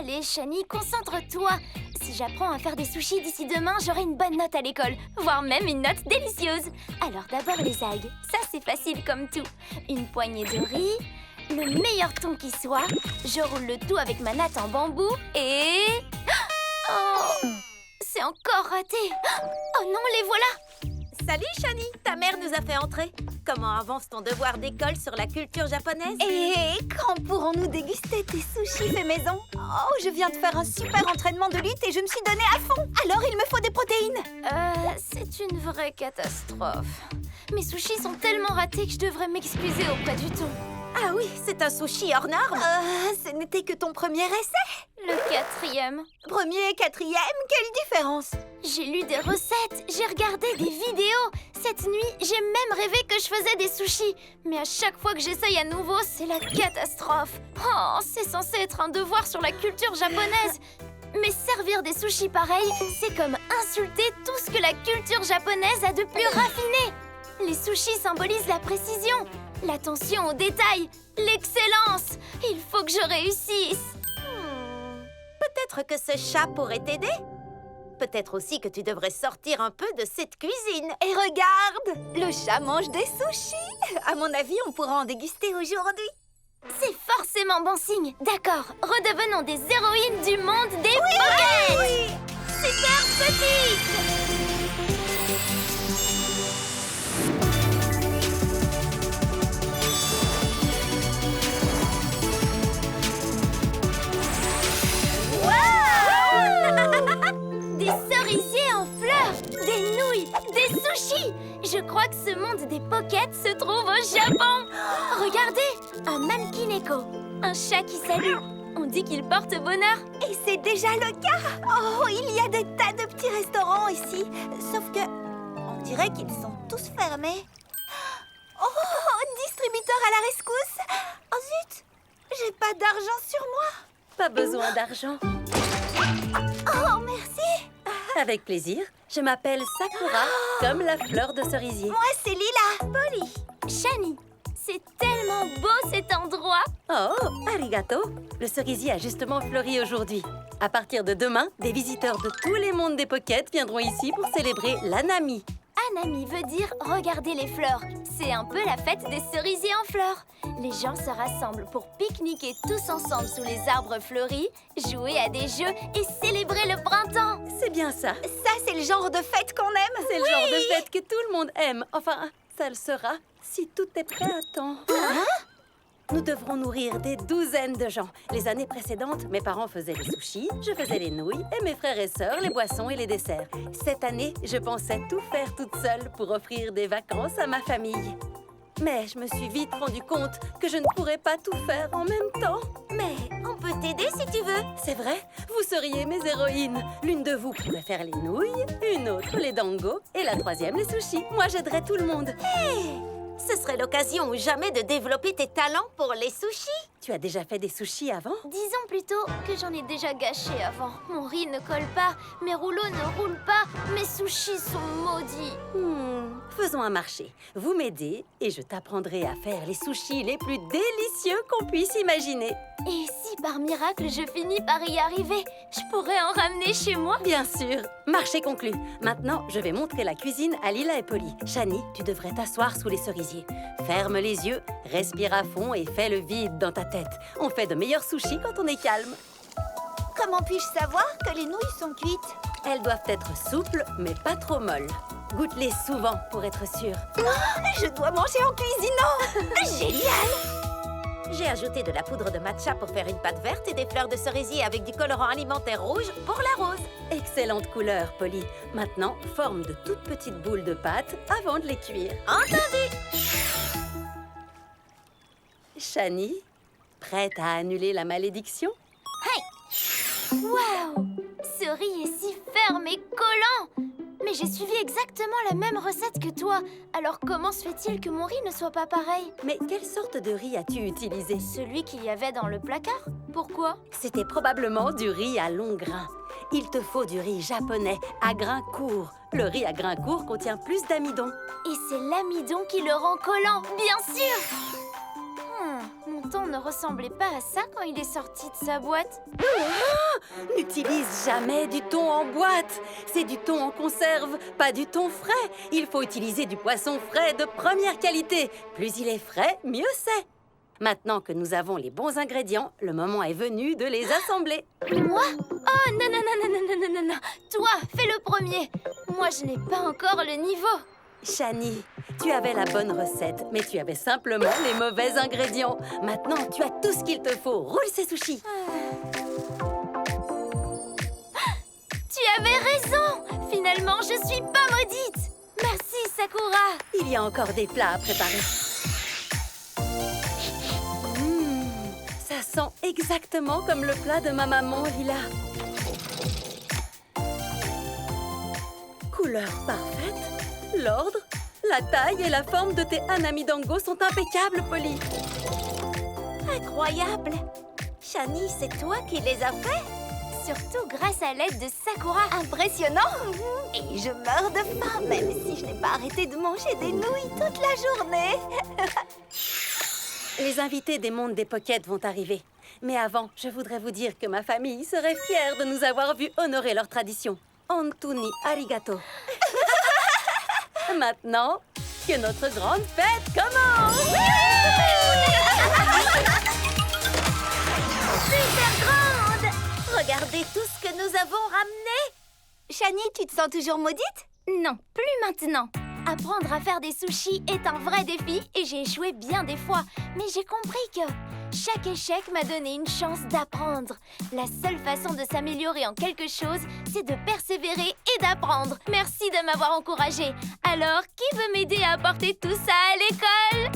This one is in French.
Allez, Shani, concentre-toi. Si j'apprends à faire des sushis d'ici demain, j'aurai une bonne note à l'école, voire même une note délicieuse. Alors d'abord les algues, ça c'est facile comme tout. Une poignée de riz, le meilleur thon qui soit. Je roule le tout avec ma natte en bambou et... Oh, c'est encore raté. Oh non, les voilà. Salut Shani, ta mère nous a fait entrer. Comment avance ton devoir d'école sur la culture japonaise? Et quand pourrons-nous déguster tes sushis faits maison? Oh, je viens de faire un super entraînement de lutte et je me suis donnée à fond. Alors il me faut des protéines. C'est une vraie catastrophe. Mes sushis sont tellement ratés que je devrais m'excuser auprès du thon. Ah oui, c'est un sushi hors norme. Ce n'était que ton premier essai. Le 4e. Premier, 4e, quelle différence? J'ai lu des recettes, j'ai regardé des vidéos. Cette nuit, j'ai même rêvé que je faisais des sushis. Mais à chaque fois que j'essaye à nouveau, c'est la catastrophe. Oh, c'est censé être un devoir sur la culture japonaise. Mais servir des sushis pareils, c'est comme insulter tout ce que la culture japonaise a de plus raffiné. Les sushis symbolisent la précision, l'attention aux détails, l'excellence. Il faut que je réussisse. Peut-être que ce chat pourrait t'aider. Peut-être aussi que tu devrais sortir un peu de cette cuisine. Et regarde, le chat mange des sushis. À mon avis, on pourra en déguster aujourd'hui. C'est forcément bon signe. D'accord, redevenons des héroïnes du monde des Pokémon. Oui. Super petite. Des cerisiers en fleurs, des nouilles, des sushis. Je crois que ce monde des Pockets se trouve au Japon. Regardez, un mannequin-écho, un chat qui salue. On dit qu'il porte bonheur. Et c'est déjà le cas. Oh, il y a des tas de petits restaurants ici. Sauf que, on dirait qu'ils sont tous fermés. Oh, distributeur à la rescousse. Oh zut, j'ai pas d'argent sur moi. Pas besoin d'argent. Oh, merci. Avec plaisir. Je m'appelle Sakura, comme la fleur de cerisier. Moi, c'est Lila. Polly, Shani, c'est tellement beau cet endroit. Oh, arigato. Le cerisier a justement fleuri aujourd'hui. À partir de demain, des visiteurs de tous les mondes des Pockets viendront ici pour célébrer l'Anami. Anami veut dire regarder les fleurs. C'est un peu la fête des cerisiers en fleurs. Les gens se rassemblent pour pique-niquer tous ensemble sous les arbres fleuris, jouer à des jeux et célébrer le printemps. C'est bien ça. Ça, c'est le genre de fête qu'on aime. C'est le genre de fête que tout le monde aime. Enfin, ça le sera si tout est prêt à temps. Nous devrons nourrir des douzaines de gens. Les années précédentes, mes parents faisaient les sushis, je faisais les nouilles et mes frères et sœurs les boissons et les desserts. Cette année, je pensais tout faire toute seule pour offrir des vacances à ma famille. Mais je me suis vite rendu compte que je ne pourrais pas tout faire en même temps. Mais on peut t'aider si tu veux. C'est vrai, vous seriez mes héroïnes. L'une de vous pourrait faire les nouilles, une autre les dangos et la troisième les sushis. Moi, j'aiderais tout le monde. Ce serait l'occasion ou jamais de développer tes talents pour les sushis. Tu as déjà fait des sushis avant? Disons plutôt que j'en ai déjà gâché avant. Mon riz ne colle pas, mes rouleaux ne roulent pas, mes sushis sont maudits. Faisons un marché. Vous m'aidez et je t'apprendrai à faire les sushis les plus délicieux qu'on puisse imaginer. Et si par miracle je finis par y arriver, je pourrais en ramener chez moi? Bien sûr. Marché conclu. Maintenant, je vais montrer la cuisine à Lila et Polly. Shani, tu devrais t'asseoir sous les cerisiers. Ferme les yeux, respire à fond et fais le vide dans ta tête. On fait de meilleurs sushis quand on est calme. Comment puis-je savoir que les nouilles sont cuites? Elles doivent être souples, mais pas trop molles. Goûte-les souvent pour être sûr. Je dois manger en cuisinant. Génial. J'ai ajouté de la poudre de matcha pour faire une pâte verte et des fleurs de cerisier avec du colorant alimentaire rouge pour la rose. Excellente couleur, Polly. Maintenant, forme de toutes petites boules de pâte avant de les cuire. Entendu! Shani, prête à annuler la malédiction? Waouh! Ce riz est si ferme et collant! Mais j'ai suivi exactement la même recette que toi. Alors comment se fait-il que mon riz ne soit pas pareil? Mais quelle sorte de riz as-tu utilisé? Celui qu'il y avait dans le placard? Pourquoi? C'était probablement du riz à longs grains. Il te faut du riz japonais à grains courts. Le riz à grains courts contient plus d'amidon. Et c'est l'amidon qui le rend collant, bien sûr! Mon thon ne ressemblait pas à ça quand il est sorti de sa boîte. N'utilise jamais du thon en boîte. C'est du thon en conserve, pas du thon frais. Il faut utiliser du poisson frais de première qualité. Plus il est frais, mieux c'est. Maintenant que nous avons les bons ingrédients, le moment est venu de les assembler. Moi? Oh non, non, non, non, non, non, non, non, non. Toi, fais le premier. Moi, je n'ai pas encore le niveau. Shani, tu avais la bonne recette, mais tu avais simplement les mauvais ingrédients. Maintenant, tu as tout ce qu'il te faut. Roule ces sushis. Tu avais raison. Finalement, je suis pas maudite. Merci, Sakura. Il y a encore des plats à préparer. Ça sent exactement comme le plat de ma maman, Lila. Couleur parfaite, l'ordre, la taille et la forme de tes hanami dango sont impeccables, Polly. Incroyable! Shani, c'est toi qui les as faits? Surtout grâce à l'aide de Sakura. Impressionnant! Et je meurs de faim, même si je n'ai pas arrêté de manger des nouilles toute la journée. Les invités des mondes des Pocket vont arriver. Mais avant, je voudrais vous dire que ma famille serait fière de nous avoir vus honorer leur tradition. Antuni arigato. Maintenant, que notre grande fête commence! Super grande! Regardez tout ce que nous avons ramené! Shani, tu te sens toujours maudite? Non, plus maintenant. Apprendre à faire des sushis est un vrai défi et j'ai échoué bien des fois. Mais j'ai compris que chaque échec m'a donné une chance d'apprendre. La seule façon de s'améliorer en quelque chose, c'est de persévérer et d'apprendre. Merci de m'avoir encouragée. Alors, qui veut m'aider à apporter tout ça à l'école?